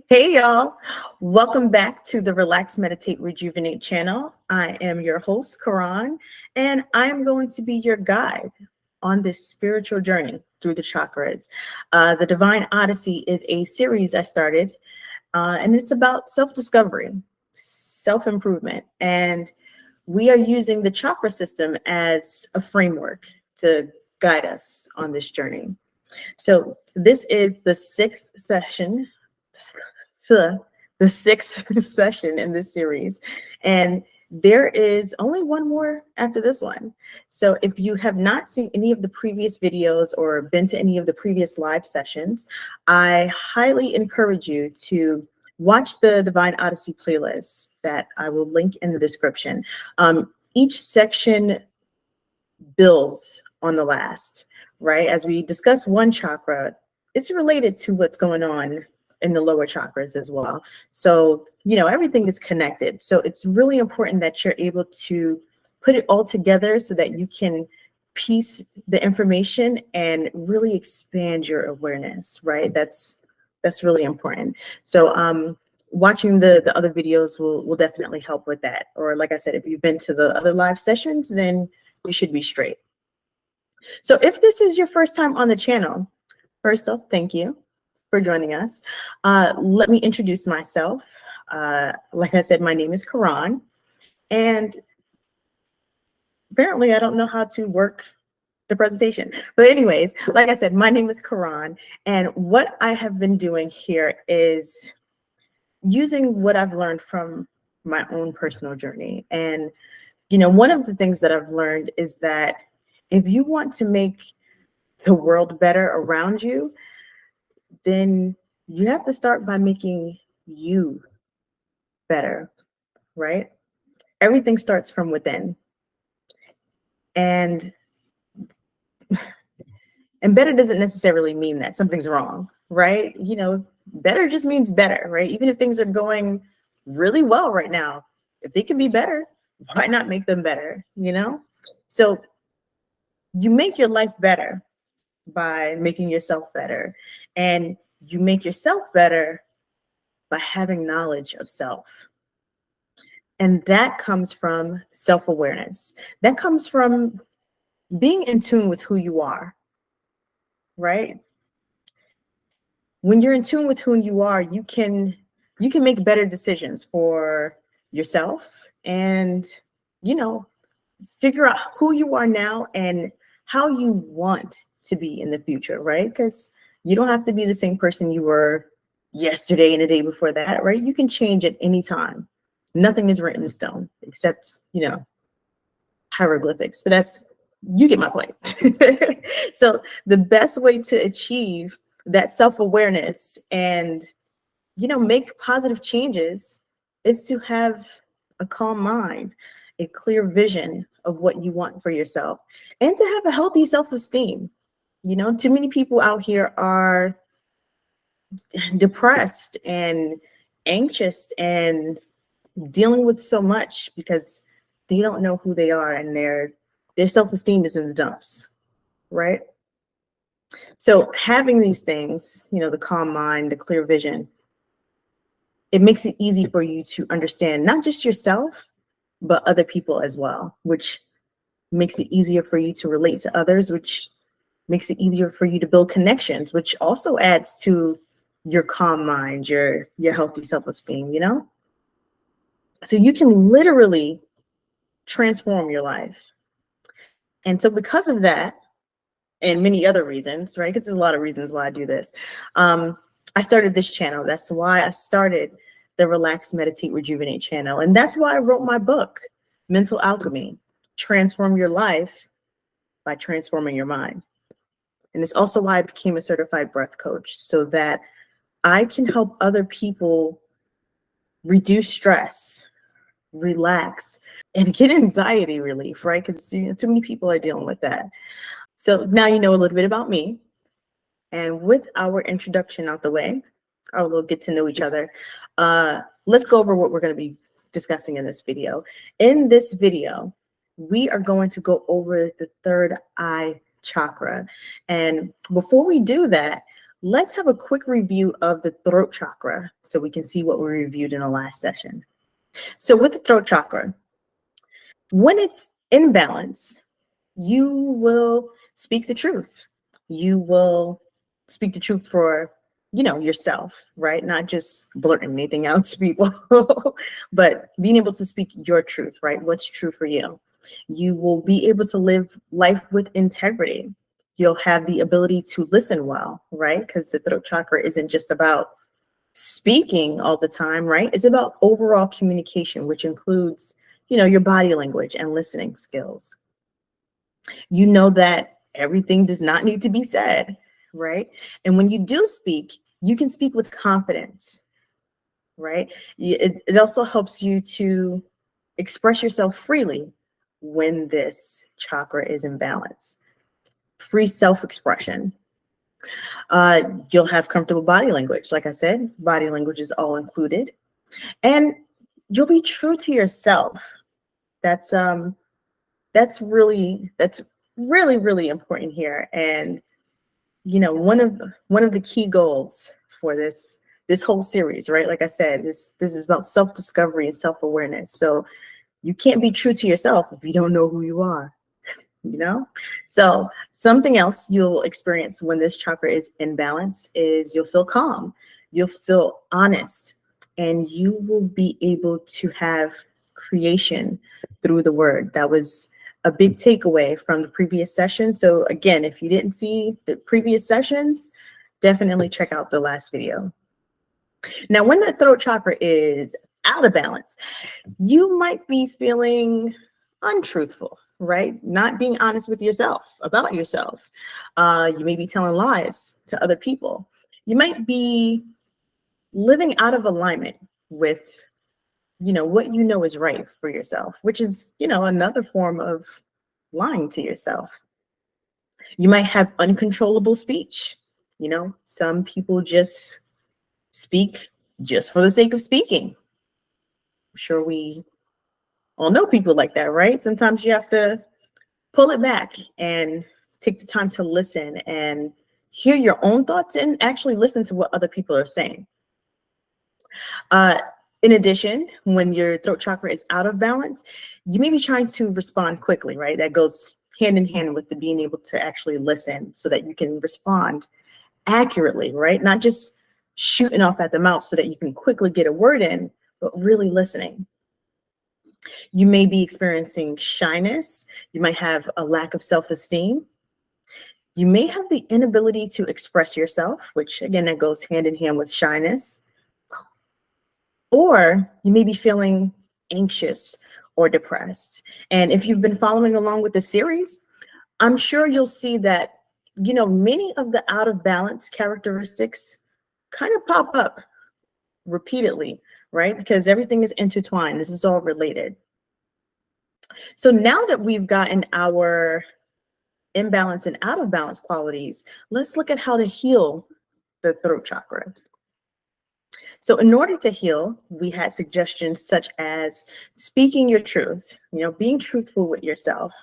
Hey y'all, welcome back to the Relax, Meditate, Rejuvenate channel. I am your host, Karan, and I am going to be your guide on this spiritual journey through the chakras. The Divine Odyssey is a series I started, and it's about self-discovery, self-improvement, and we are using the chakra system as a framework to guide us on this journey. So this is the the, the sixth session in this series, and there is only one more after this one. So if you have not seen any of the previous videos or been to any of the previous live sessions, I highly encourage you to watch the Divine Odyssey playlist that I will link in the description. Each section builds on the last, right? As we discuss one chakra, it's related to what's going on in the lower chakras as well. So, everything is connected. So it's really important that you're able to put it all together so that you can piece the information and really expand your awareness, right? That's really important. So watching the other videos will definitely help with that. Or like I said, if you've been to the other live sessions, then you should be straight. So if this is your first time on the channel, first off, thank you for joining us. Let me introduce myself. Like I said, my name is Karan, and apparently I don't know how to work the presentation. But anyways, like I said, my name is Karan, and what I have been doing here is using what I've learned from my own personal journey. And, one of the things that I've learned is that if you want to make the world better around you, then you have to start by making you better, right? Everything starts from within. And better doesn't necessarily mean that something's wrong, right? Better just means better, right? Even if things are going really well right now, if they can be better, why not make them better, So you make your life better by making yourself better. And you make yourself better by having knowledge of self. And that comes from self-awareness. That comes from being in tune with who you are, right? When you're in tune with who you are, you can make better decisions for yourself and, figure out who you are now and how you want to be in the future, right? Because you don't have to be the same person you were yesterday and the day before that, right? You can change at any time. Nothing is written in stone except, hieroglyphics, but you get my point. So the best way to achieve that self-awareness and, make positive changes is to have a calm mind, a clear vision of what you want for yourself, and to have a healthy self-esteem. Too many people out here are depressed and anxious and dealing with so much because they don't know who they are and their self-esteem is in the dumps, right? So having these things, the calm mind, the clear vision, it makes it easy for you to understand not just yourself, but other people as well, which makes it easier for you to relate to others, which makes it easier for you to build connections, which also adds to your calm mind, your healthy self-esteem, So you can literally transform your life. And so because of that, and many other reasons, right? Because there's a lot of reasons why I do this. I started this channel. That's why I started the Relax, Meditate, Rejuvenate channel. And that's why I wrote my book, Mental Alchemy, Transform Your Life by Transforming Your Mind. And it's also why I became a certified breath coach, so that I can help other people reduce stress, relax, and get anxiety relief, right? Because too many people are dealing with that. So now you know a little bit about me. And with our introduction out the way, we'll get to know each other. Let's go over what we're going to be discussing in this video. In this video, we are going to go over the third eye chakra. And before we do that, let's have a quick review of the throat chakra so we can see what we reviewed in the last session. So with the throat chakra, when it's in balance, you will speak the truth. You will speak the truth for, yourself, right? Not just blurting anything out to people, but being able to speak your truth, right? What's true for you. You will be able to live life with integrity. You'll have the ability to listen well, right? Because the throat chakra isn't just about speaking all the time, right? It's about overall communication, which includes, your body language and listening skills. You know that everything does not need to be said, right? And when you do speak, you can speak with confidence, right? It also helps you to express yourself freely when this chakra is in balance. Free self-expression. You'll have comfortable body language. Like I said, body language is all included. And you'll be true to yourself. That's really really important here. And one of the key goals for this whole series, right? Like I said, this is about self-discovery and self-awareness. So you can't be true to yourself if you don't know who you are. So something else you'll experience when this chakra is in balance is you'll feel calm, you'll feel honest, and you will be able to have creation through the word. That was a big takeaway from the previous session. So again, if you didn't see the previous sessions, definitely check out the last video. Now, when the throat chakra is out of balance, you might be feeling untruthful, right? Not being honest with yourself about yourself. You may be telling lies to other people. You might be living out of alignment with, what is right for yourself, which is, another form of lying to yourself. You might have uncontrollable speech. Some people just speak just for the sake of speaking. I'm sure we all know people like that, right? Sometimes you have to pull it back and take the time to listen and hear your own thoughts and actually listen to what other people are saying. In addition, when your throat chakra is out of balance, you may be trying to respond quickly, right? That goes hand in hand with the being able to actually listen so that you can respond accurately, right? Not just shooting off at the mouth so that you can quickly get a word in, but really listening. You may be experiencing shyness. You might have a lack of self-esteem. You may have the inability to express yourself, which again, that goes hand in hand with shyness. Or you may be feeling anxious or depressed. And if you've been following along with the series, I'm sure you'll see that, many of the out of balance characteristics kind of pop up repeatedly, right? Because everything is intertwined. This is all related. So now that we've gotten our imbalance and out of balance qualities, let's look at how to heal the throat chakra. So in order to heal, we had suggestions such as speaking your truth, being truthful with yourself,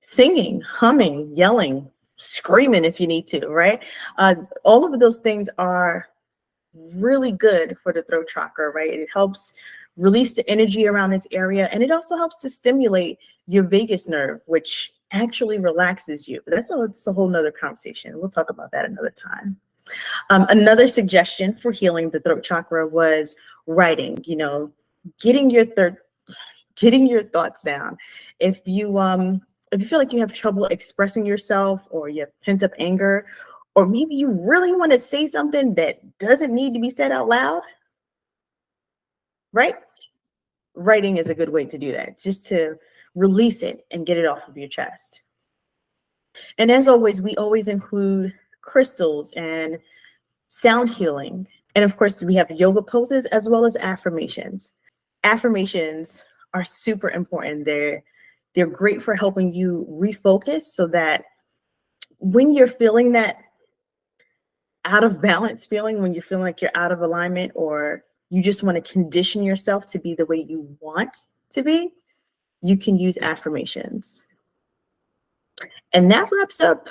singing, humming, yelling, screaming if you need to, right? All of those things are really good for the throat chakra, right? It helps release the energy around this area, and it also helps to stimulate your vagus nerve, which actually relaxes you. But that's a whole nother conversation. We'll talk about that another time. Another suggestion for healing the throat chakra was writing, getting your thoughts down. If you feel like you have trouble expressing yourself, or you have pent up anger, or maybe you really want to say something that doesn't need to be said out loud, right? Writing is a good way to do that, just to release it and get it off of your chest. And as always, we always include crystals and sound healing. And of course, we have yoga poses as well as affirmations. Affirmations are super important. They're great for helping you refocus so that when you're feeling that out of balance feeling, when you're feeling like you're out of alignment, or you just want to condition yourself to be the way you want to be, you can use affirmations. And that wraps up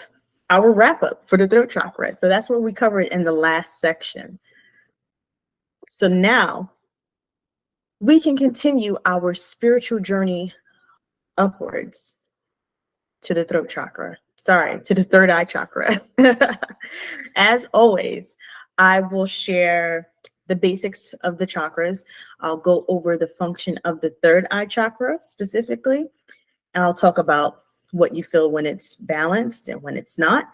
our wrap up for the throat chakra. So that's what we covered in the last section. So now we can continue our spiritual journey upwards to the throat chakra. Sorry, to the third eye chakra. As always, I will share the basics of the chakras. I'll go over the function of the third eye chakra specifically. And I'll talk about what you feel when it's balanced and when it's not.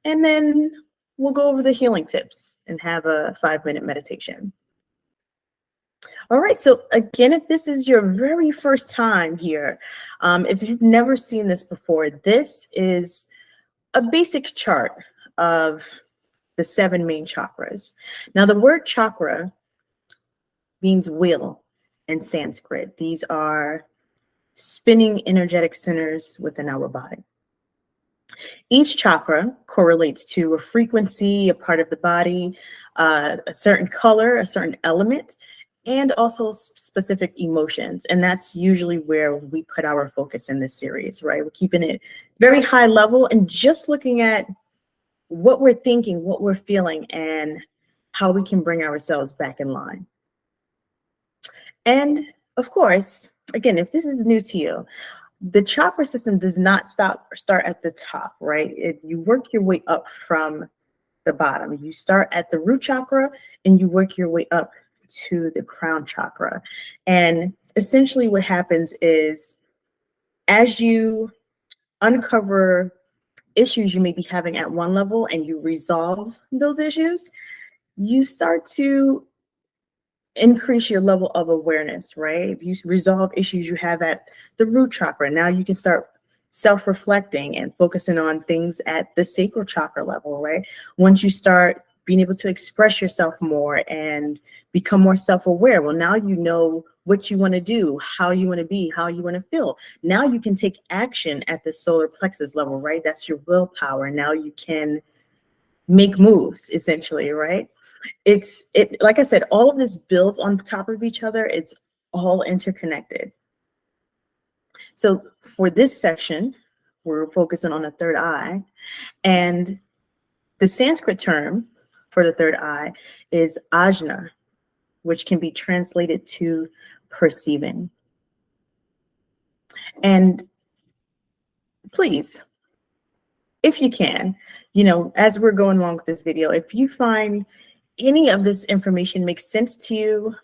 And then we'll go over the healing tips and have a 5-minute meditation. All right, so again, if this is your very first time here, if you've never seen this before, this is a basic chart of the 7 main chakras. Now, the word chakra means wheel in Sanskrit. These are spinning energetic centers within our body. Each chakra correlates to a frequency, a part of the body, a certain color, a certain element, and also specific emotions. And that's usually where we put our focus in this series, right? We're keeping it very high level and just looking at what we're thinking, what we're feeling, and how we can bring ourselves back in line. And of course, again, if this is new to you, the chakra system does not start at the top, right? You work your way up from the bottom. You start at the root chakra and you work your way up to the crown chakra. And essentially what happens is as you uncover issues you may be having at one level and you resolve those issues, you start to increase your level of awareness, right? If you resolve issues you have at the root chakra, now you can start self-reflecting and focusing on things at the sacral chakra level, right? Once you start being able to express yourself more and become more self-aware, well, now you know what you want to do, how you want to be, how you want to feel. Now you can take action at the solar plexus level, right? That's your willpower. Now you can make moves, essentially, right? Like I said, all of this builds on top of each other. It's all interconnected. So for this section, we're focusing on the third eye, and the Sanskrit term for the third eye is ajna, which can be translated to perceiving. And please, if you can, as we're going along with this video, if you find any of this information makes sense to you,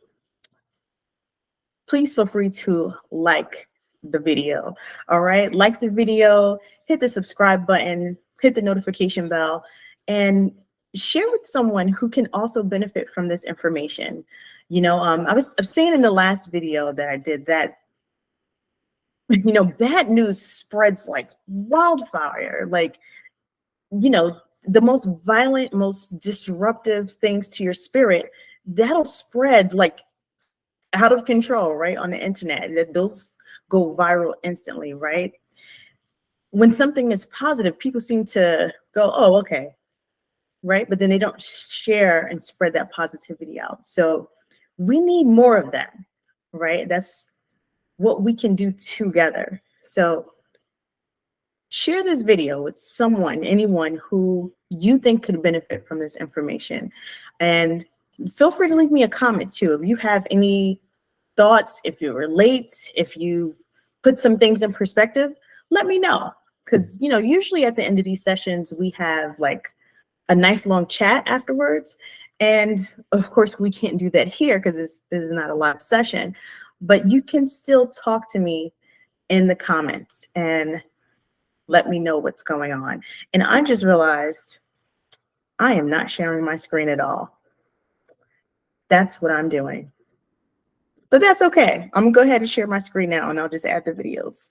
please feel free to like the video. All right, like the video, hit the subscribe button, hit the notification bell, and share with someone who can also benefit from this information. I was saying in the last video that I did that, bad news spreads like wildfire. Like, the most violent, most disruptive things to your spirit, that'll spread like out of control, right? On the internet, that those go viral instantly, right? When something is positive, people seem to go, oh, okay, right? But then they don't share and spread that positivity out. So we need more of that, right? That's what we can do together. So share this video with someone, anyone who you think could benefit from this information. And feel free to leave me a comment too. If you have any thoughts, if you relate, if you put some things in perspective, let me know. Because, usually at the end of these sessions, we have like a nice long chat afterwards. And of course, we can't do that here because this is not a live session. But you can still talk to me in the comments and let me know what's going on. And I just realized I am not sharing my screen at all. That's what I'm doing. But that's okay. I'm gonna go ahead and share my screen now and I'll just add the videos.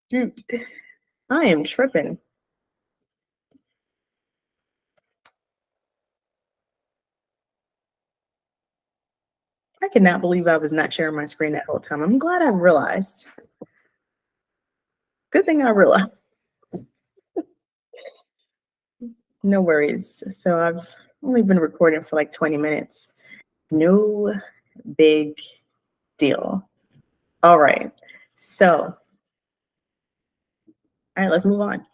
Shoot, I am tripping. I cannot believe I was not sharing my screen that whole time. I'm glad I realized. Good thing I realized. No worries. So I've only been recording for like 20 minutes. No big deal. All right. So, all right, let's move on.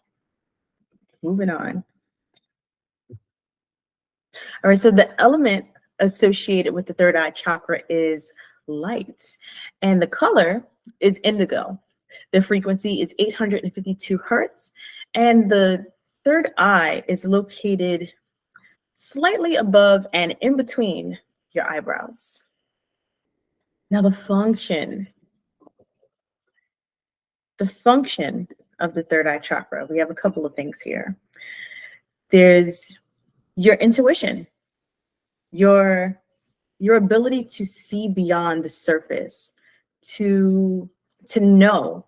moving on. All right, so the element associated with the third eye chakra is light, and the color is indigo. The frequency is 852 hertz, and the third eye is located slightly above and in between your eyebrows. Now, the function of the third eye chakra, we have a couple of things here. There's your intuition, your ability to see beyond the surface, to know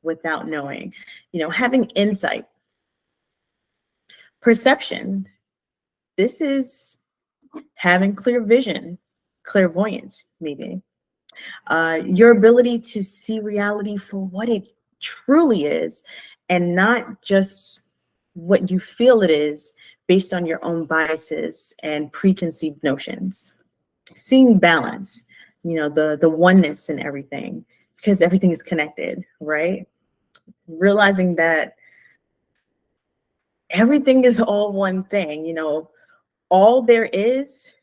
without knowing, having insight. Perception, this is having clear vision, clairvoyance, maybe. Your ability to see reality for what it truly is and not just what you feel it is based on your own biases and preconceived notions. Seeing balance, the oneness in everything, because everything is connected, right? Realizing that everything is all one thing, all there is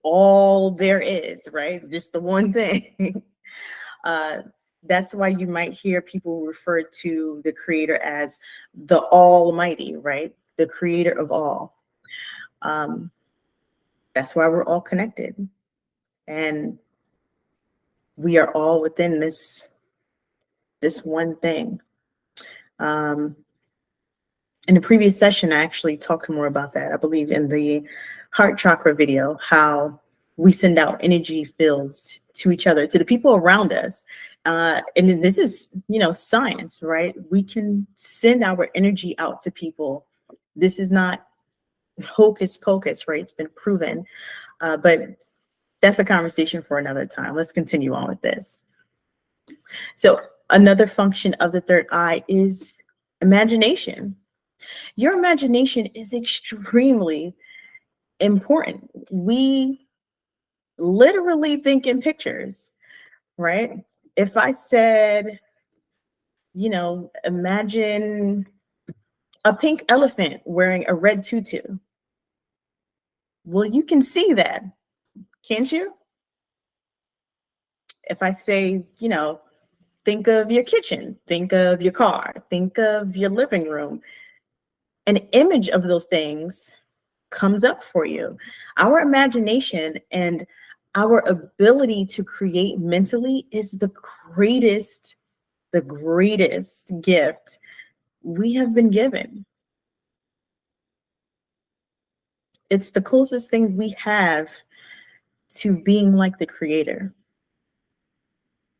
all there is, right? Just the one thing. That's why you might hear people refer to the creator as the Almighty, right? The creator of all. That's why we're all connected. And we are all within this one thing. In the previous session, I actually talked more about that. I believe in the heart chakra video, how we send out energy fields to each other, to the people around us. And this is, science, right? We can send our energy out to people. This is not hocus pocus, right? It's been proven. But that's a conversation for another time. Let's continue on with this. So another function of the third eye is imagination. Your imagination is extremely important. We literally think in pictures, right? If I said, imagine a pink elephant wearing a red tutu. Well, you can see that, can't you? If I say, think of your kitchen, think of your car, think of your living room, an image of those things comes up for you. Our imagination and our ability to create mentally is the greatest gift we have been given. It's the closest thing we have to being like the creator,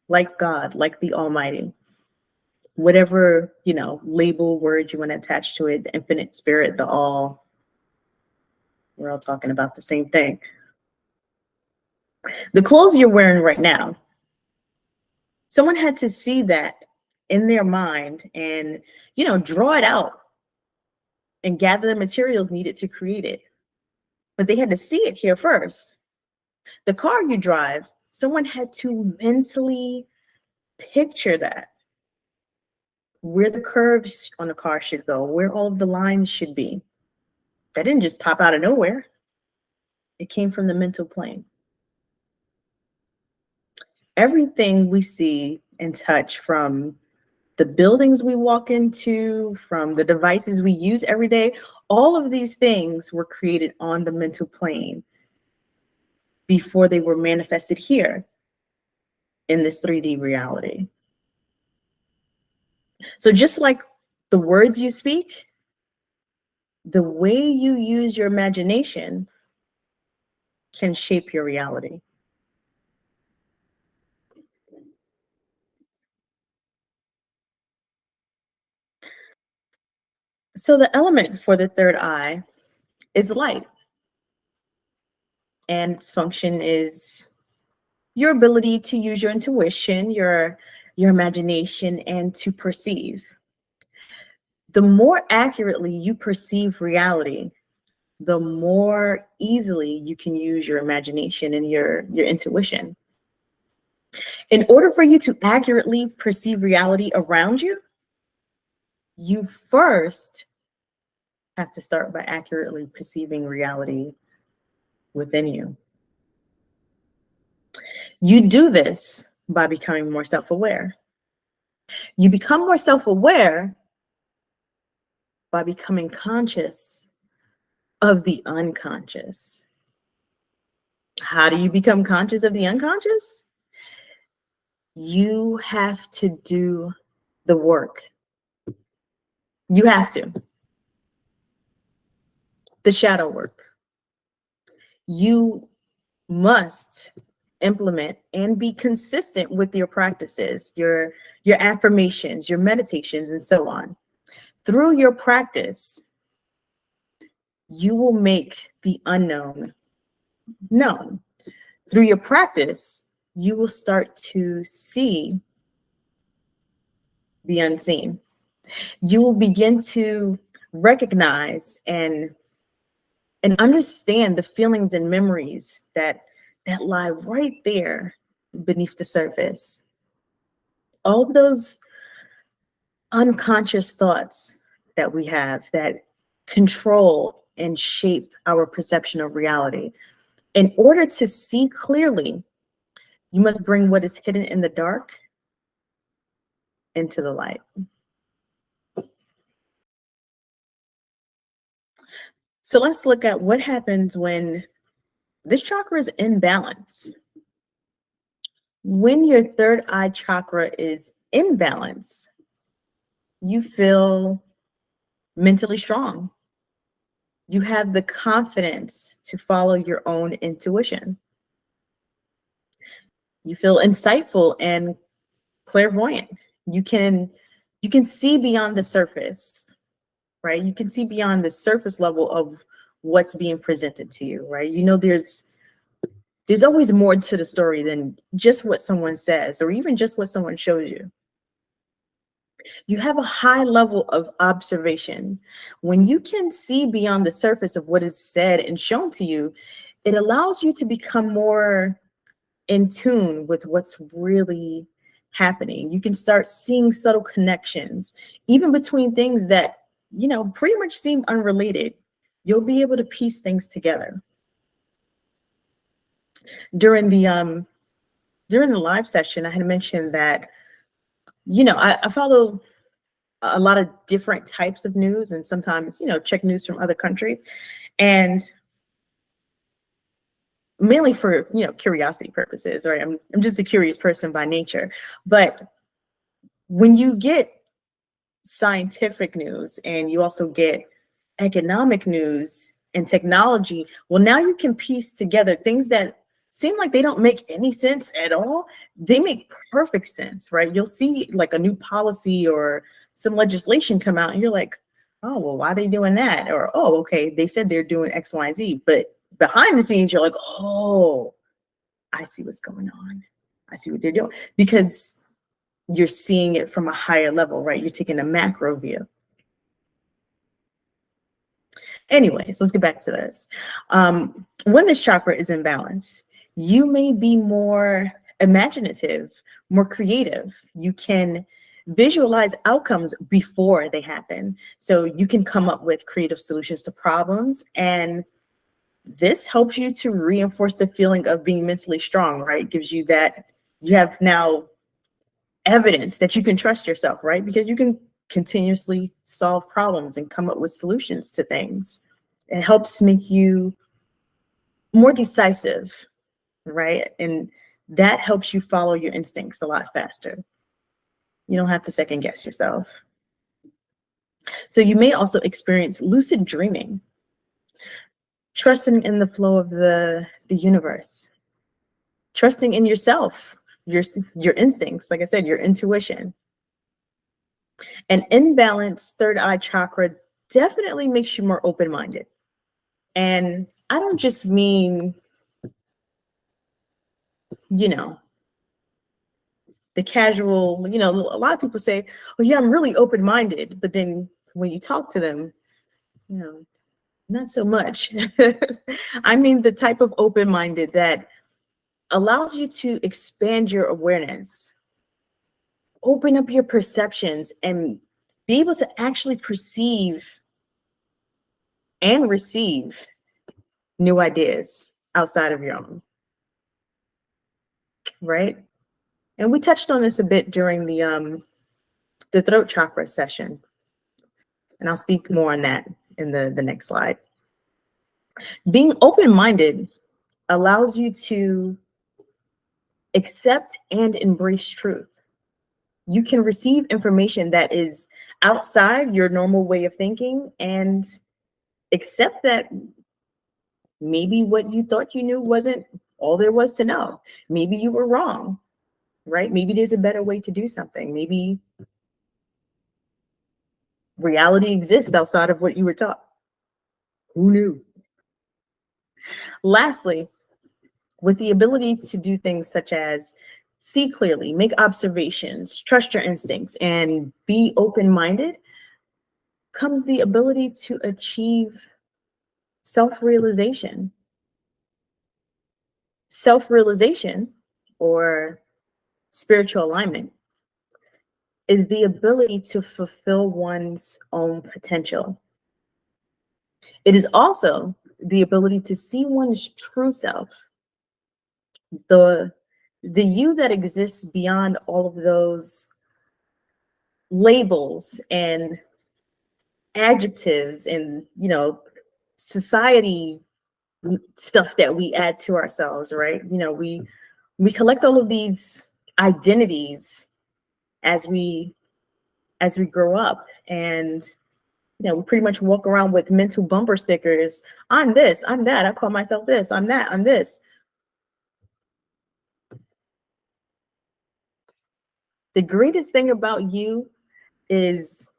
like God, like the Almighty. Whatever, label, word you want to attach to it, the infinite spirit, the all, we're all talking about the same thing. The clothes you're wearing right now, someone had to see that in their mind and, draw it out and gather the materials needed to create it. But they had to see it here first. The car you drive, someone had to mentally picture that, where the curves on the car should go, where all of the lines should be. That didn't just pop out of nowhere. It came from the mental plane. Everything we see and touch, from the buildings we walk into, from the devices we use every day, all of these things were created on the mental plane before they were manifested here in this 3D reality. So just like the words you speak, the way you use your imagination can shape your reality. So the element for the third eye is light. And its function is your ability to use your intuition, your imagination, and to perceive. The more accurately you perceive reality, the more easily you can use your imagination and your intuition. In order for you to accurately perceive reality around you, you first have to start by accurately perceiving reality within you. You do this by becoming more self-aware. You become more self-aware by becoming conscious of the unconscious. How do you become conscious of the unconscious? You have to do the work. You have to. The shadow work. You must implement and be consistent with your practices, your affirmations, your meditations, and so on. Through your practice, you will make the unknown known. Through your practice, you will start to see the unseen. You will begin to recognize and understand the feelings and memories that lie right there beneath the surface. All of those unconscious thoughts that we have that control and shape our perception of reality. In order to see clearly, you must bring what is hidden in the dark into the light. So let's look at what happens when this chakra is in balance. When your third eye chakra is in balance, you feel mentally strong. You have the confidence to follow your own intuition. You feel insightful and clairvoyant. You can see beyond the surface, right? You can see beyond the surface level of what's being presented to you, right? You know, there's always more to the story than just what someone says or even just what someone shows you. You have a high level of observation. When you can see beyond the surface of what is said and shown to you, it allows you to become more in tune with what's really happening. You can start seeing subtle connections, even between things that, you know, pretty much seem unrelated. You'll be able to piece things together. During the live session, I had mentioned that, you know, I follow a lot of different types of news and sometimes, you know, check news from other countries, and mainly for, you know, curiosity purposes, right? I'm just a curious person by nature. But when you get scientific news and you also get economic news and technology, well, now you can piece together things that seem like they don't make any sense at all. They make perfect sense, right? You'll see like a new policy or some legislation come out and you're like, oh, well, why are they doing that? Or, oh, okay, they said they're doing X, Y, and Z. But behind the scenes, you're like, oh, I see what's going on. I see what they're doing. Because you're seeing it from a higher level, right? You're taking a macro view. Anyways, let's get back to this. When this chakra is in balance, you may be more imaginative, more creative. You can visualize outcomes before they happen. So you can come up with creative solutions to problems. And this helps you to reinforce the feeling of being mentally strong, right? Gives you that, you have now evidence that you can trust yourself, right? Because you can continuously solve problems and come up with solutions to things. It helps make you more decisive, right? And that helps you follow your instincts a lot faster. You don't have to second guess yourself. So you may also experience lucid dreaming, trusting in the flow of the universe, trusting in yourself, your instincts, like I said, your intuition. An imbalanced third eye chakra definitely makes you more open-minded. And I don't just mean, you know, the casual, you know, a lot of people say, oh yeah, I'm really open-minded. But then when you talk to them, you know, not so much. I mean, the type of open-minded that allows you to expand your awareness, open up your perceptions, and be able to actually perceive and receive new ideas outside of your own, right? And we touched on this a bit during the throat chakra session, and I'll speak more on that in the next slide. Being open-minded allows you to accept and embrace truth. You can receive information that is outside your normal way of thinking and accept that maybe what you thought you knew wasn't all there was to know. Maybe you were wrong, right? Maybe there's a better way to do something. Maybe reality exists outside of what you were taught. Who knew? Lastly, with the ability to do things such as see clearly, make observations, trust your instincts, and be open-minded, comes the ability to achieve self-realization. Self-realization, or spiritual alignment, is the ability to fulfill one's own potential. It is also the ability to see one's true self, the you that exists beyond all of those labels and adjectives and, you know, society stuff that we add to ourselves, right? You know, we collect all of these identities as we grow up, and you know, we pretty much walk around with mental bumper stickers. I'm this, I'm that, I call myself this, I'm that, I'm this. The greatest thing about you is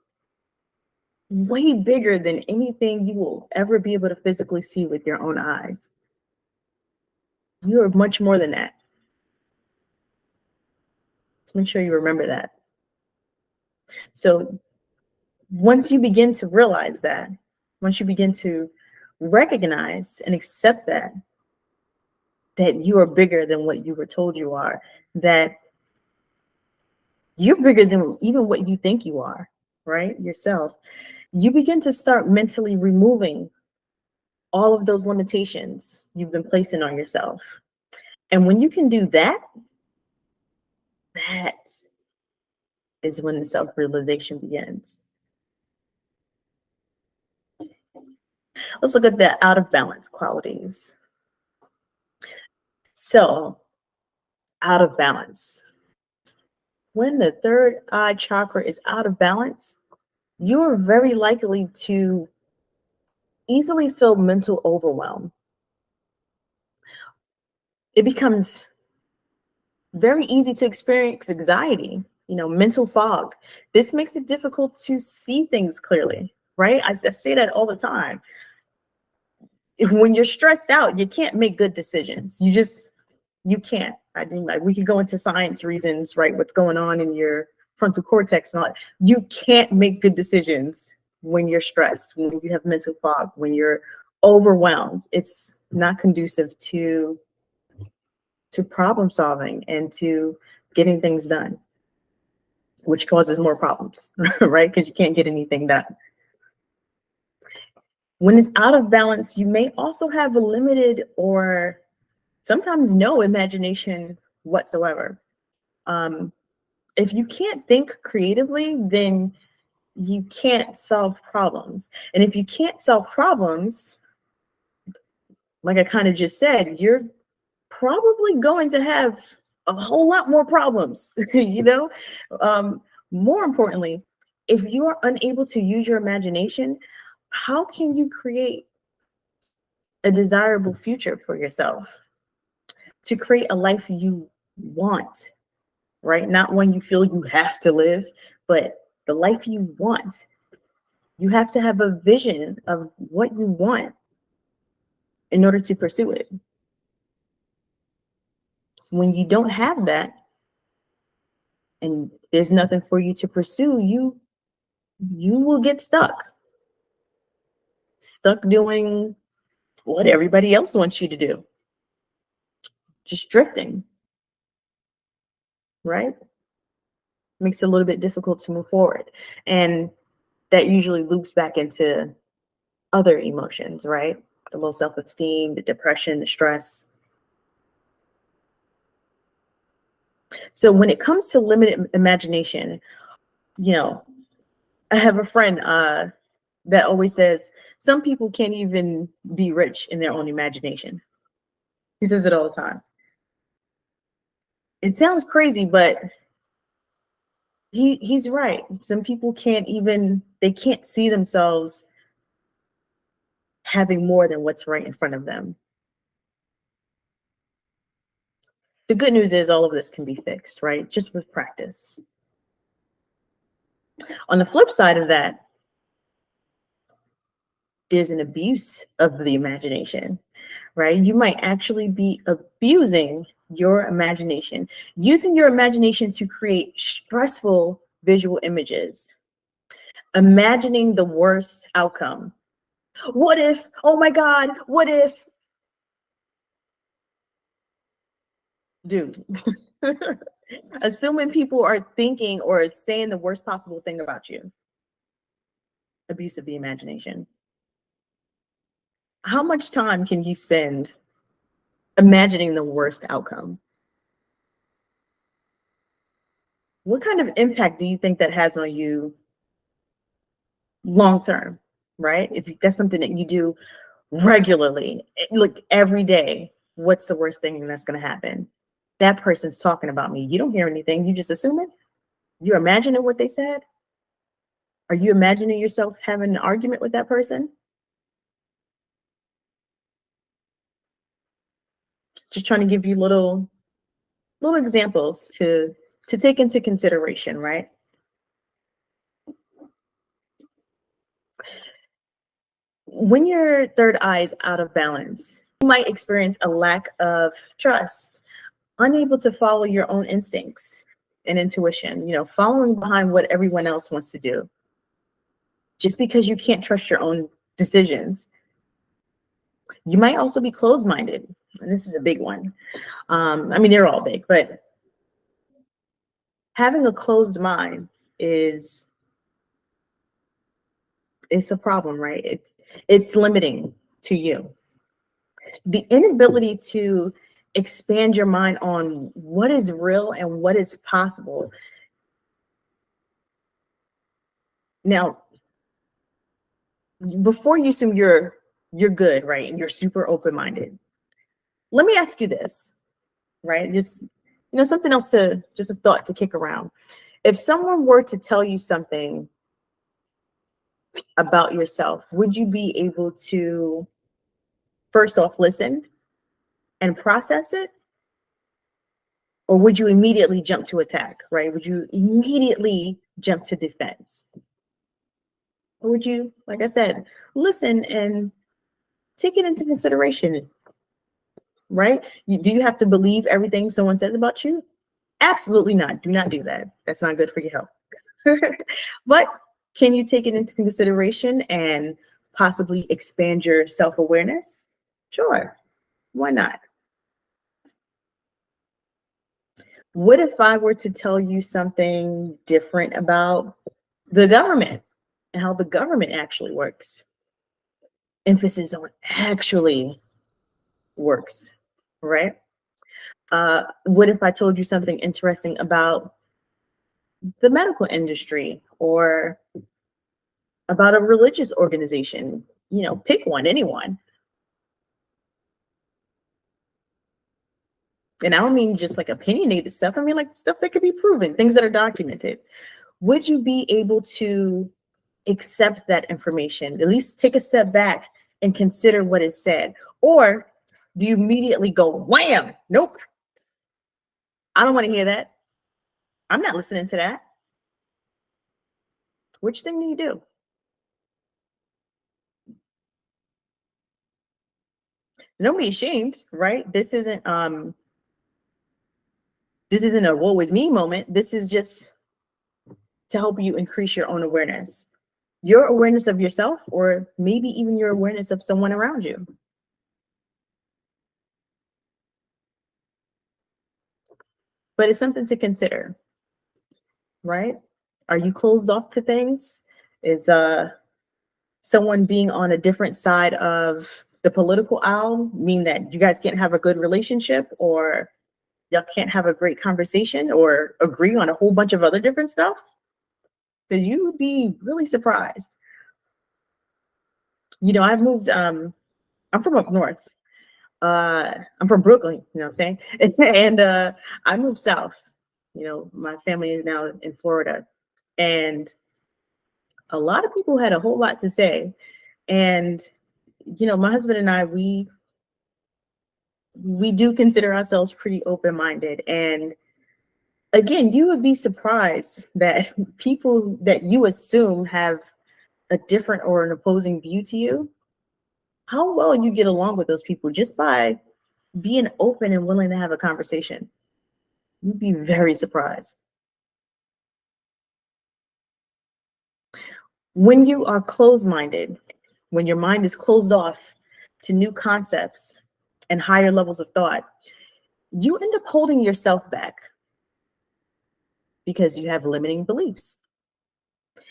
way bigger than anything you will ever be able to physically see with your own eyes. You are much more than that. So make sure you remember that. So once you begin to realize that, once you begin to recognize and accept that you are bigger than what you were told you are, that you're bigger than even what you think you are, right? Yourself. You begin to start mentally removing all of those limitations you've been placing on yourself. And when you can do that, that is when the self-realization begins. Let's look at the out of balance qualities. So, out of balance. When the third eye chakra is out of balance, you're very likely to easily feel mental overwhelm. It becomes very easy to experience anxiety, you know, mental fog. This makes it difficult to see things clearly, right? I say that all the time. When you're stressed out, you can't make good decisions. You can't. I mean, like, we could go into science reasons, right? What's going on in your frontal cortex and all. You can't make good decisions when you're stressed, when you have mental fog, when you're overwhelmed. It's not conducive to problem solving and to getting things done, which causes more problems, right? Because you can't get anything done. When it's out of balance, you may also have a limited or sometimes no imagination whatsoever. If you can't think creatively, then you can't solve problems. And if you can't solve problems, like I kind of just said, you're probably going to have a whole lot more problems, you know? More importantly, if you are unable to use your imagination, how can you create a desirable future for yourself? To create a life you want, right? Not one you feel you have to live, but the life you want. You have to have a vision of what you want in order to pursue it. When you don't have that and there's nothing for you to pursue, you will get stuck doing what everybody else wants you to do, just drifting, right? Makes it a little bit difficult to move forward. And that usually loops back into other emotions, right? The low self-esteem, the depression, the stress. So when it comes to limited imagination, you know, I have a friend that always says some people can't even be rich in their own imagination. He says it all the time. It sounds crazy, but he's right. Some people they can't see themselves having more than what's right in front of them. The good news is all of this can be fixed, right? Just with practice. On the flip side of that, there's an abuse of the imagination, right? You might actually be abusing your imagination, using your imagination to create stressful visual images, imagining the worst outcome. What if, oh my God, what if? Dude, assuming people are thinking or saying the worst possible thing about you, abuse of the imagination. How much time can you spend imagining the worst outcome? What kind of impact do you think that has on you long term, right? If that's something that you do regularly, like every day, what's the worst thing that's going to happen? That person's talking about me. You don't hear anything. You just assume it. You're imagining what they said. Are you imagining yourself having an argument with that person? Just trying to give you little examples to take into consideration, right? When your third eye is out of balance, you might experience a lack of trust, unable to follow your own instincts and intuition, following behind what everyone else wants to do. Just because you can't trust your own decisions. You might also be closed-minded, and this is a big one. I mean, they're all big, but having a closed mind is a problem, right? It's limiting to you. The inability to expand your mind on what is real and what is possible. Now, before you assume you're good, right, and you're super open-minded, let me ask you this, right? Just something else just a thought to kick around. If someone were to tell you something about yourself, would you be able to first off listen and process it? Or would you immediately jump to attack, right? Would you immediately jump to defense? Or would you, like I said, listen and take it into consideration, right? Do you have to believe everything someone says about you? Absolutely not. Do not do that. That's not good for your health. But can you take it into consideration and possibly expand your self-awareness? Sure. Why not? What if I were to tell you something different about the government and how the government actually works? Emphasis on actually works, right? What if I told you something interesting about the medical industry or about a religious organization? Pick one, anyone. And I don't mean just like opinionated stuff. I mean like stuff that could be proven, things that are documented. Would you be able to accept that information, at least take a step back and consider what is said? Or do you immediately go, wham, nope, I don't want to hear that. I'm not listening to that. Which thing do you do? Don't be ashamed, right? This isn't a woe is me moment. This is just to help you increase your own awareness. Your awareness of yourself, or maybe even your awareness of someone around you. But it's something to consider, right? Are you closed off to things? Is someone being on a different side of the political aisle mean that you guys can't have a good relationship, or y'all can't have a great conversation, or agree on a whole bunch of other different stuff? Because you would be really surprised. I've moved, I'm from up north. I'm from Brooklyn, you know what I'm saying? And I moved south. My family is now in Florida. And a lot of people had a whole lot to say. And, my husband and I, we do consider ourselves pretty open-minded. And again, you would be surprised that people that you assume have a different or an opposing view to you, how well you get along with those people just by being open and willing to have a conversation. You'd be very surprised. When you are closed-minded, when your mind is closed off to new concepts and higher levels of thought, you end up holding yourself back because you have limiting beliefs.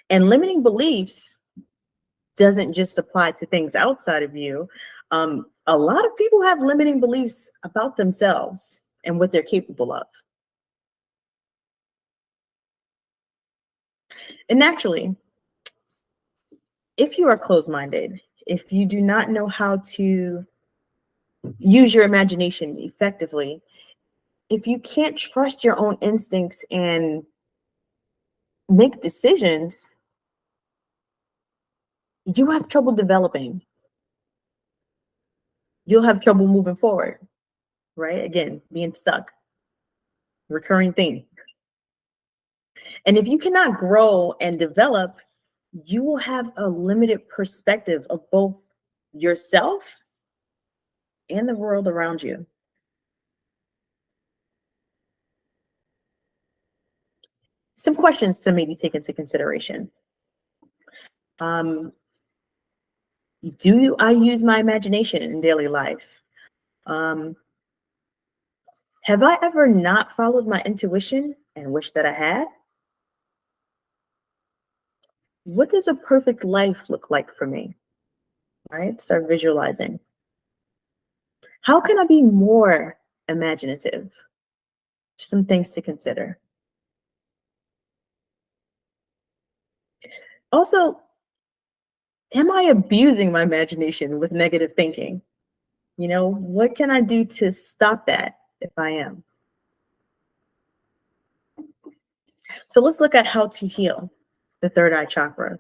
And limiting beliefs doesn't just apply to things outside of you. A lot of people have limiting beliefs about themselves and what they're capable of. And naturally, if you are closed-minded, if you do not know how to use your imagination effectively, if you can't trust your own instincts and make decisions, you have trouble developing. You'll have trouble moving forward, right? Again, being stuck, recurring thing. And if you cannot grow and develop, you will have a limited perspective of both yourself and the world around you. Some questions to maybe take into consideration. I use my imagination in daily life? Have I ever not followed my intuition and wished that I had? What does a perfect life look like for me? Right? Start visualizing. How can I be more imaginative? Some things to consider. Also, am I abusing my imagination with negative thinking? What can I do to stop that if I am? So let's look at how to heal the third eye chakra.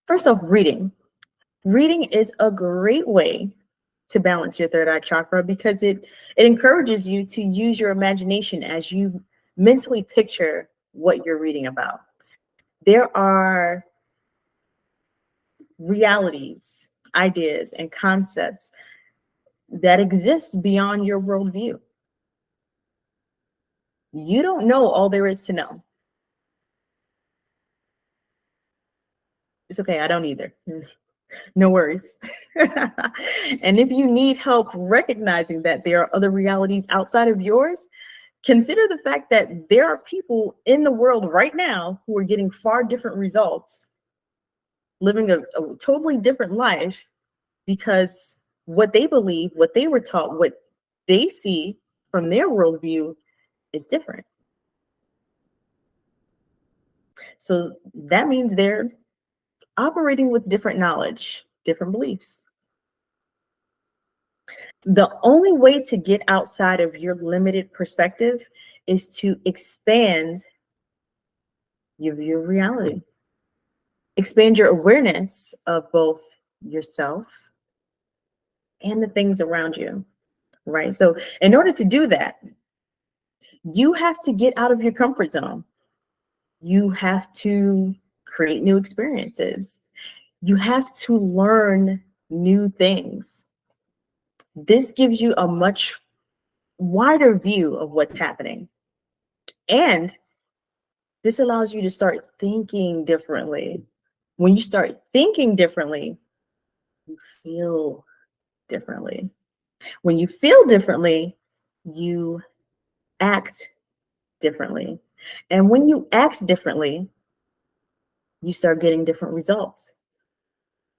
First off, reading. Reading is a great way to balance your third eye chakra because it encourages you to use your imagination as you mentally picture what you're reading about. There are realities, ideas, and concepts that exist beyond your worldview. You don't know all there is to know. It's okay, I don't either. No worries. And if you need help recognizing that there are other realities outside of yours, consider the fact that there are people in the world right now who are getting far different results, living a totally different life, because what they believe, what they were taught, what they see from their worldview is different. So that means they're operating with different knowledge, different beliefs. The only way to get outside of your limited perspective is to expand your reality. Expand your awareness of both yourself and the things around you, right? So in order to do that, you have to get out of your comfort zone. You have to create new experiences. You have to learn new things. This gives you a much wider view of what's happening. And this allows you to start thinking differently. When you start thinking differently, you feel differently. When you feel differently, you act differently. And when you act differently, you start getting different results.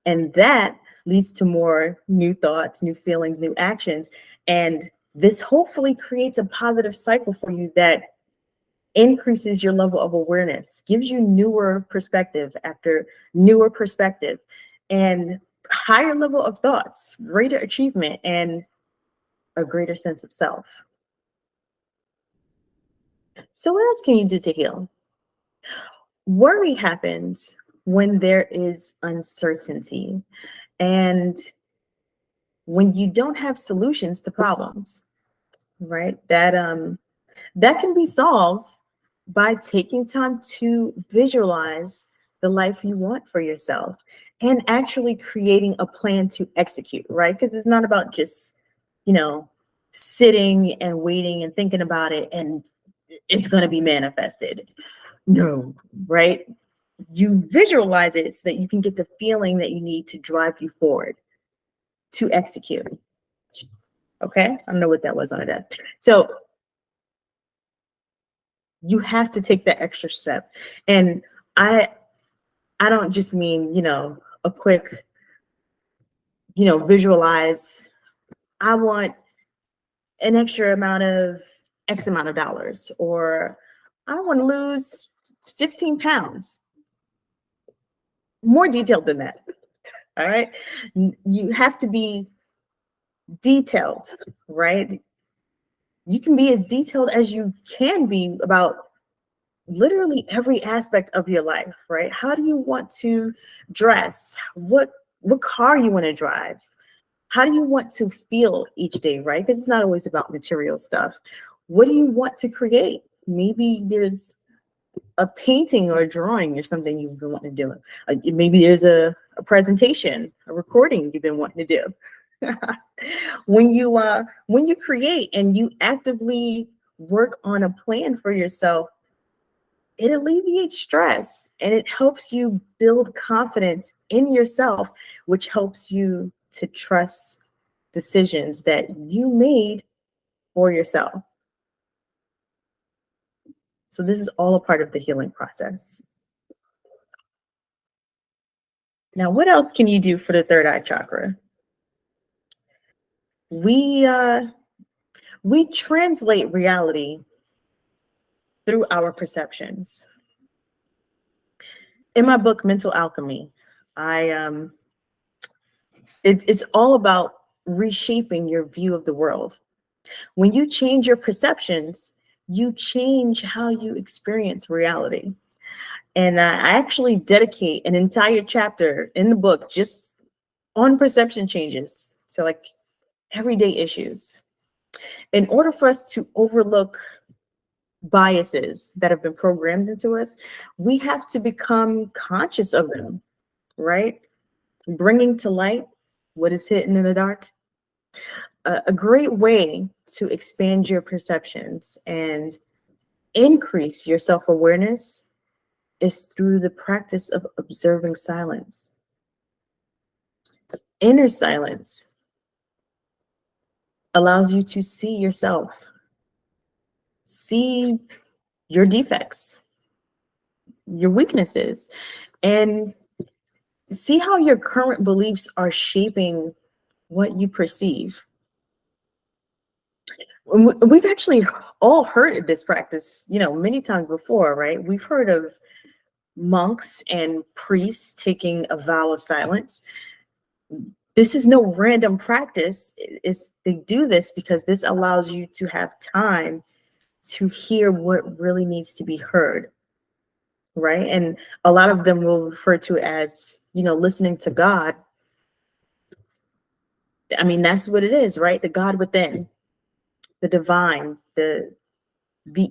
And that leads to more new thoughts, new feelings, new actions. And this hopefully creates a positive cycle for you that increases your level of awareness, gives you newer perspective after newer perspective, and higher level of thoughts, greater achievement, and a greater sense of self. So, what else can you do to heal? Worry happens when there is uncertainty and when you don't have solutions to problems, right? That can be solved by taking time to visualize the life you want for yourself and actually creating a plan to execute, right? Because it's not about just, you know, sitting and waiting and thinking about it and it's going to be manifested. No, right? You visualize it so that you can get the feeling that you need to drive you forward to execute. Okay, I don't know what that was on a desk. So you have to take that extra step. And I don't just mean, a quick, visualize, I want an extra amount of X amount of dollars, or I want to lose 15 pounds. More detailed than that. All right. You have to be detailed, right? You can be as detailed as you can be about literally every aspect of your life, right? How do you want to dress? What car you want to drive? How do you want to feel each day, right? Because it's not always about material stuff. What do you want to create? Maybe there's a painting or a drawing or something you've been wanting to do. Maybe there's a presentation, a recording you've been wanting to do. When you create and you actively work on a plan for yourself, it alleviates stress and it helps you build confidence in yourself, which helps you to trust decisions that you made for yourself. So this is all a part of the healing process. Now, what else can you do for the third eye chakra? We translate reality through our perceptions. In my book, Mental Alchemy, it's all about reshaping your view of the world. When you change your perceptions, you change how you experience reality. And I actually dedicate an entire chapter in the book just on perception changes. So like everyday issues. In order for us to overlook biases that have been programmed into us, we have to become conscious of them, right? Bringing to light what is hidden in the dark. A great way to expand your perceptions and increase your self-awareness is through the practice of observing silence. Inner silence allows you to see yourself, see your defects, your weaknesses, and see how your current beliefs are shaping what you perceive. We've actually all heard this practice, many times before, right? We've heard of monks and priests taking a vow of silence. This is no random practice. They do this because this allows you to have time to hear what really needs to be heard, right? And a lot of them will refer to it as, listening to God. I mean, that's what it is, right? The God within, the divine, the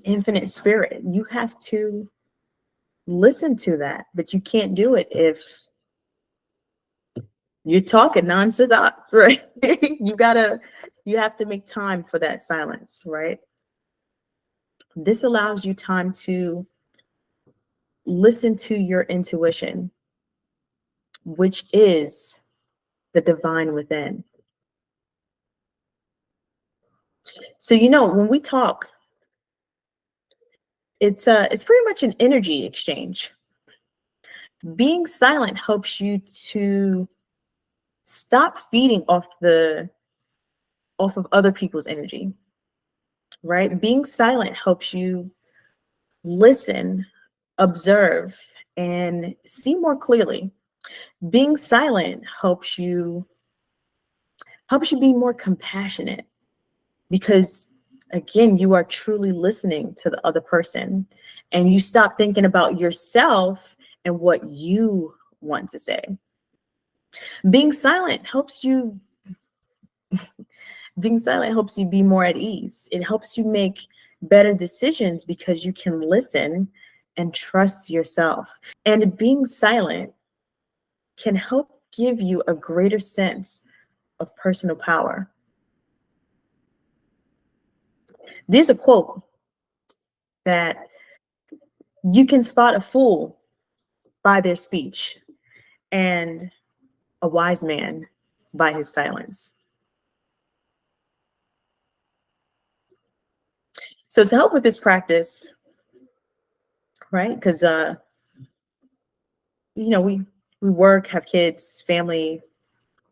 infinite spirit. You have to listen to that, but you can't do it if you're talking nonstop, right? You have to make time for that silence, right? This allows you time to listen to your intuition, which is the divine within. So, when we talk, it's pretty much an energy exchange. Being silent helps you to stop feeding off of other people's energy, right? Being silent helps you listen, observe, and see more clearly. Being silent helps you be more compassionate because again, you are truly listening to the other person and you stop thinking about yourself and what you want to say. Being silent helps you being silent helps you be more at ease. It helps you make better decisions because you can listen and trust yourself. And being silent can help give you a greater sense of personal power. There's a quote that you can spot a fool by their speech and a wise man by his silence. So to help with this practice, right? Because we work, have kids, family,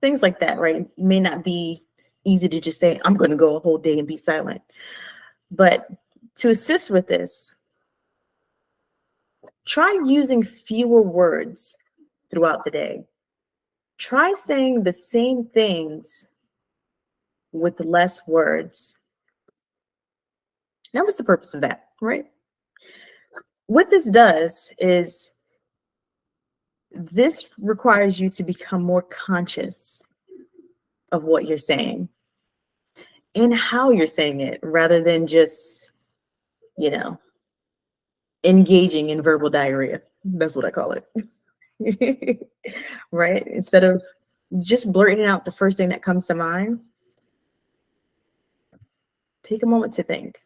things like that, right? It may not be easy to just say, I'm going to go a whole day and be silent. But to assist with this, try using fewer words throughout the day. Try saying the same things with less words. Now, what's the purpose of that, right? What this does is this requires you to become more conscious of what you're saying and how you're saying it rather than just, engaging in verbal diarrhea. That's what I call it. Right? Instead of just blurting out the first thing that comes to mind, take a moment to think.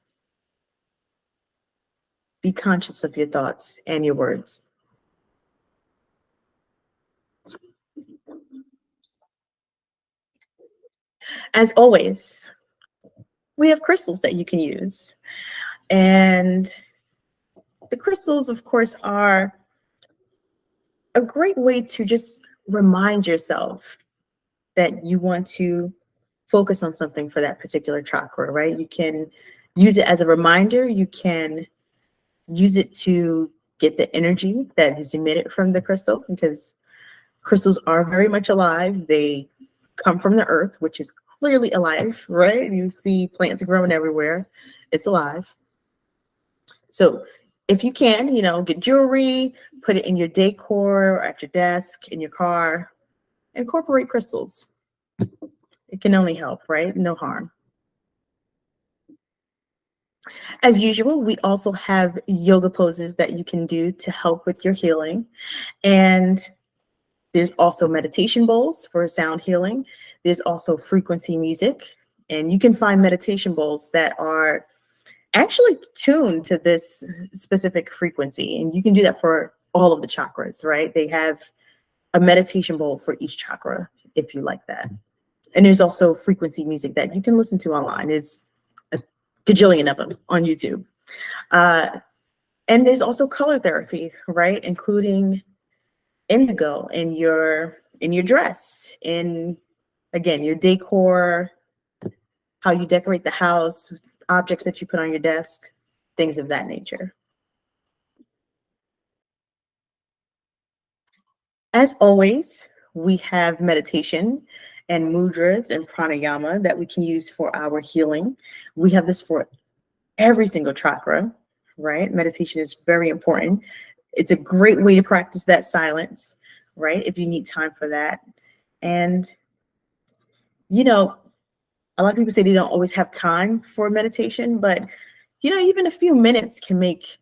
Be conscious of your thoughts and your words. As always, we have crystals that you can use. And the crystals, of course, are a great way to just remind yourself that you want to focus on something for that particular chakra, right? You can use it as a reminder. You can use it to get the energy that is emitted from the crystal because crystals are very much alive. They come from the earth, which is clearly alive, right? You see plants growing everywhere. It's alive. So if you can, get jewelry, put it in your decor or at your desk, in your car, incorporate crystals. It can only help, right? No harm. As usual, we also have yoga poses that you can do to help with your healing. And there's also meditation bowls for sound healing. There's also frequency music. And you can find meditation bowls that are actually tuned to this specific frequency. And you can do that for all of the chakras, right? They have a meditation bowl for each chakra if you like that. And there's also frequency music that you can listen to online. There's a gajillion of them on YouTube. And there's also color therapy, right? Including indigo in your dress, in again your decor, how you decorate the house, objects that you put on your desk, things of that nature. As always, we have meditation and mudras and pranayama that we can use for our healing. We have this for every single chakra, right? Meditation is very important. It's a great way to practice that silence, right? If you need time for that. And, a lot of people say they don't always have time for meditation, but, even a few minutes can make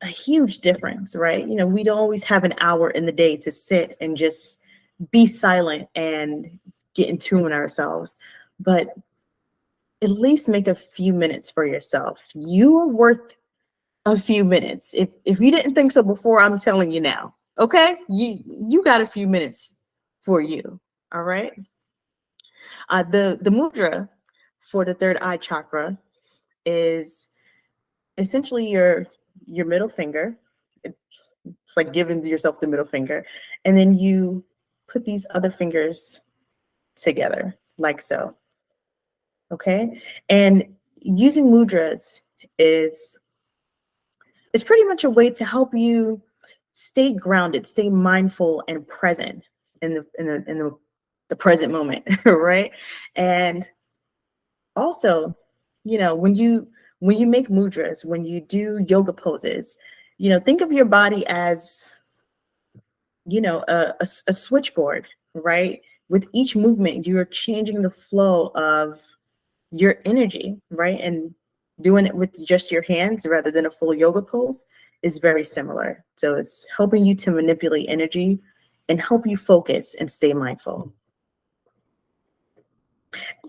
a huge difference, right? We don't always have an hour in the day to sit and just be silent and get in tune with ourselves, but at least make a few minutes for yourself. You are worth a few minutes. If you didn't think so before, I'm telling you now. Okay, you got a few minutes for you. All right. The mudra for the third eye chakra is essentially your middle finger. It's like giving yourself the middle finger. And then you put these other fingers together, like so. Okay. And using mudras is pretty much a way to help you stay grounded, stay mindful and present in the present moment, right? And also, when you make mudras, when you do yoga poses, think of your body as a switchboard, right? With each movement, you're changing the flow of your energy, right? And doing it with just your hands rather than a full yoga pose is very similar. So it's helping you to manipulate energy and help you focus and stay mindful.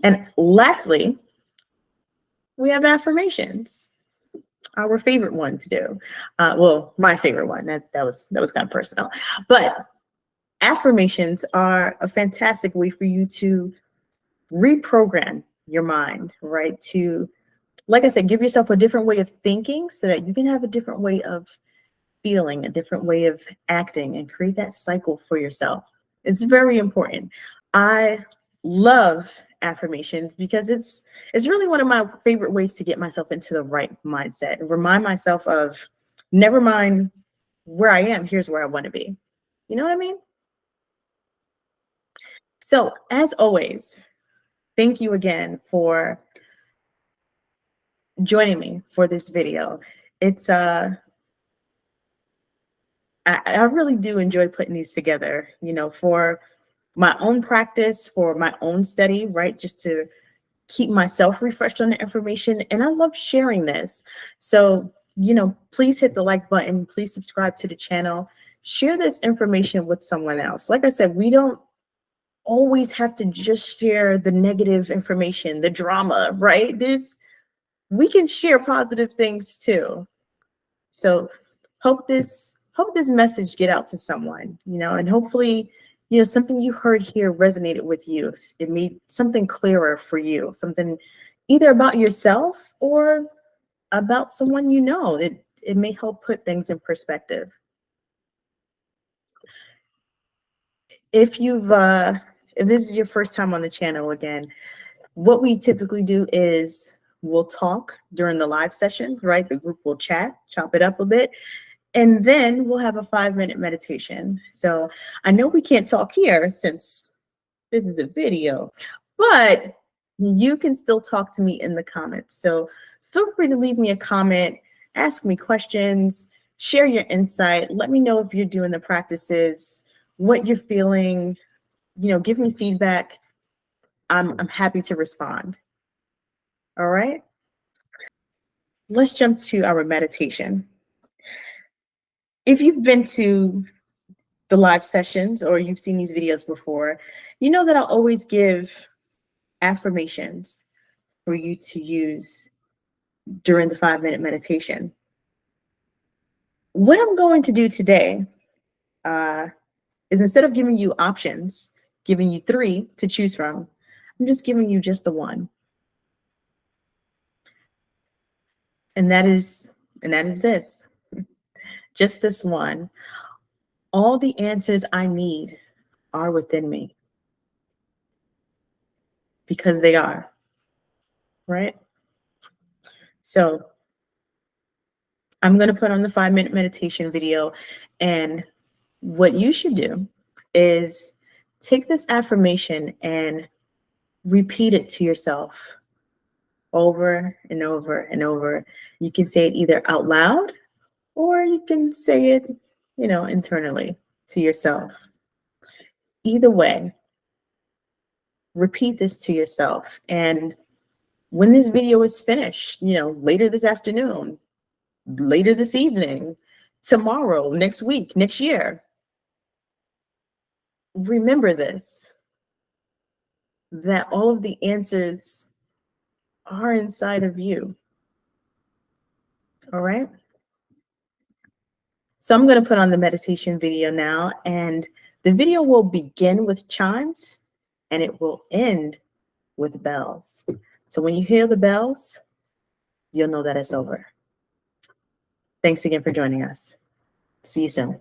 And lastly, we have affirmations, our favorite one to do. Well, my favorite one. That was kind of personal, but affirmations are a fantastic way for you to reprogram your mind, right? To, like I said, give yourself a different way of thinking so that you can have a different way of feeling, a different way of acting, and create that cycle for yourself. It's very important. I love affirmations because it's really one of my favorite ways to get myself into the right mindset and remind myself of, never mind where I am, here's where I want to be. You know what I mean? So as always, thank you again for joining me for this video. It's I really do enjoy putting these together, for my own practice, for my own study, right? Just to keep myself refreshed on the information. And I love sharing this. So, please hit the like button, please subscribe to the channel, share this information with someone else. Like I said, we don't always have to just share the negative information, the drama, right? We can share positive things too. So hope this message get out to someone, and hopefully, something you heard here resonated with you. It made something clearer for you, something either about yourself or about someone you know. It may help put things in perspective. If this is your first time on the channel, again, what we typically do is we'll talk during the live sessions, right? The group will chat, chop it up a bit, and then we'll have a 5-minute meditation. So I know we can't talk here since this is a video, but you can still talk to me in the comments. So feel free to leave me a comment, ask me questions, share your insight. Let me know if you're doing the practices, what you're feeling, give me feedback. I'm happy to respond. All right. Let's jump to our meditation. If you've been to the live sessions or you've seen these videos before, you know that I'll always give affirmations for you to use during the 5-minute meditation. What I'm going to do today is, instead of giving you options, giving you 3 to choose from, I'm just giving you just the one. And that is this. Just this one. All the answers I need are within me. Because they are, right? So I'm going to put on the 5-minute meditation video, and what you should do is take this affirmation and repeat it to yourself over and over and over. You can say it either out loud or you can say it, internally to yourself. Either way, repeat this to yourself. And when this video is finished, later this afternoon, later this evening, tomorrow, next week, next year, remember this, that all of the answers are inside of you. All right. So I'm going to put on the meditation video now, and the video will begin with chimes and it will end with bells. So when you hear the bells, you'll know that it's over. Thanks again for joining us. See you soon.